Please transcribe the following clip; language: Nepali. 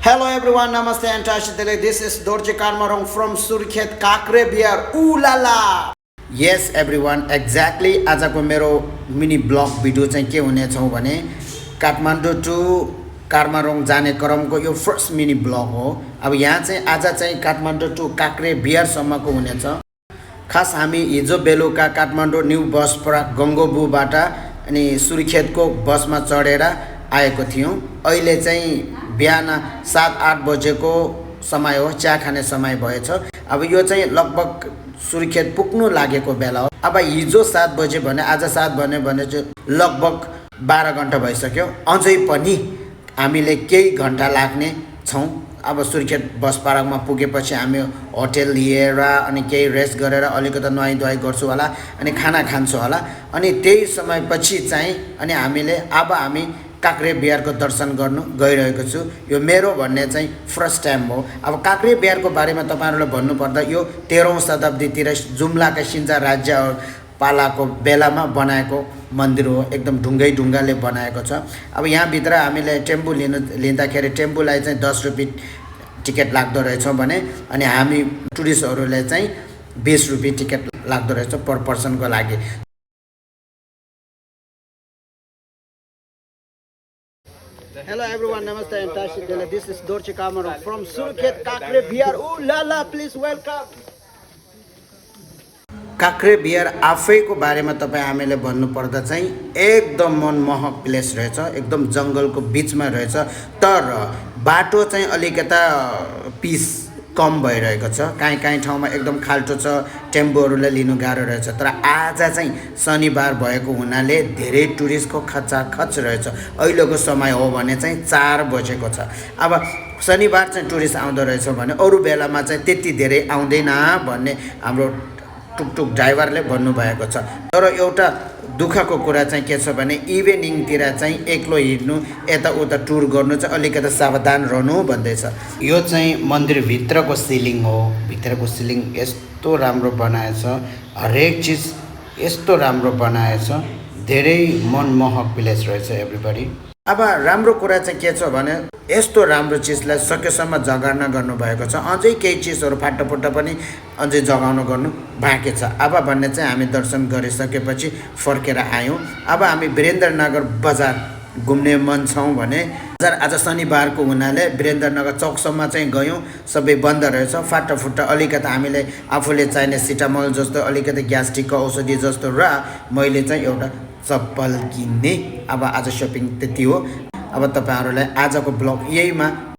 Hello everyone, Namaste and Tashitele. This is Dorje Karmarong from Surkhet Kakre Bihar. Ooh la la! Yes everyone, exactly आजको मेरो मिनी ब्लग भिडियो चाहिँ के हुने छ भने काठमाडौँ टु कार्मारोङ जाने क्रमको यो फर्स्ट मिनी ब्लग हो। अब यहाँ चाहिँ आज चाहिँ काठमाडौँ टु काक्रे बिहार सम्मको हुनेछ। खास हामी हिजो बेलुका काठमाडौँ न्यू बस पराक गङ्गोबुबाट अनि सुर्खेतको बसमा चढेर आएको थियौं। अहिले चाहिँ बिहान 7-8 बजेको समय हो, चिया खाने समय भएछ। अब यो चाहिँ लगभग सुर्खेत पुग्नु लागेको बेला हो। अब हिजो 7 बजे भने आज 7 भने चाहिँ लगभग 12 घण्टा भइसक्यो। अझै पनि हामीले केही घण्टा लाग्ने छौं। अब सुर्खेत बस पार्कमा पुगेपछि हामी होटल लिएर अनि केही रेस्ट गरेर अलिकति नुहाई धुवाई गर्छु होला अनि खाना खान्छु होला। अनि त्यही समयपछि चाहिँ अनि हामी काक्रे बिहारको दर्शन गर्नु गइरहेको छु। यो मेरो भन्ने चाहिँ फर्स्ट टाइम हो। अब काक्रे बिहारको बारेमा तपाईहरुलाई भन्नुपर्दा यो 13औं शताब्दीतिर जुम्लाका सिन्जा राज्य पालाको बेलामा बनाएको मन्दिर हो। एकदम ढुङ्गाले बनाएको छ। अब यहाँ भित्र हामीले टेम्पो लिँदाखेरि टेम्पोलाई चाहिँ 10 रुपैयाँ टिकट लाग्दो रहेछ भने अनि हामी टुरिस्टहरुले चाहिँ 20 रुपैयाँ टिकट लाग्दो रहेछ पर पर्सनको लागि। Hello everyone, Namaste and Tashitele. This is Dorje Karmarong from Surkhet Kakre Bihar. Ooh la la, please welcome. काक्रे बिहार आफैको बारेमा तपाई हामीले भन्नु पर्दा चाहिँ एकदम मनमोहक प्लेस रहेछ। एकदम जंगलको बीचमा रहेछ। तर बाटो चाहिँ अलिकता पिस कम भइरहेको छ। काहीँ ठाउँमा एकदम खाल्टो छ, टेम्पोहरुले लिनु गाह्रो रहेछ। तर आज चाहिँ शनिबार भएको हुनाले धेरै टुरिस्टको खचाखच रहेछ। अहिलेको समय हो भने चाहिँ 4 बजेको छ। अब शनिबार चाहिँ टुरिस्ट आउँदो रहेछ भने अरु बेलामा चाहिँ त्यति धेरै आउँदैन भन्ने हाम्रो टुकटुक ड्राइभरले भन्नु भएको छ। तर एउटा दुःखको कुरा चाहिँ के छ भने इभिनिङतिर चाहिँ एक्लो हिँड्नु यताउता टुर गर्नु चाहिँ अलिकति सावधान रहनु भन्दैछ। यो चाहिँ मन्दिर भित्रको सिलिङ हो। भित्रको सिलिङ यस्तो राम्रो बनाएछ, हरेक चीज यस्तो राम्रो बनाएछ। धेरै मनमोहक प्लेस रहेछ एभ्रीबडी। अब राम्रो कुरा चाहिँ के छ भने यस्तो राम्रो चीजलाई सकेसम्म जगाउन गर्नु भएको छ। अझै केही चीजहरु फाटाफुट्टा पनि अझै जगाउन गर्नु बाँकी छ। अब भन्ने चाहिँ हामी दर्शन गरिसकेपछि फर्केर आयौं। अब हामी वीरेन्द्रनगर बजार घुम्ने मन छौं भने आज शनिबारको हुनाले वीरेन्द्रनगर चौकसम्म चाहिँ गयौं। सबै बन्द रहेछ। फाटाफुट्टा अलिकति हामीले आफूले चाहिने सिटामोल जस्तो अलिकति ग्यास्ट्रिकको औषधि जस्तो र मैले चाहिँ एउटा चप्पल किन्ने। अब आज शपिङ त्यति हो। अब तपाईहरुलाई आजको ब्लग यहीमा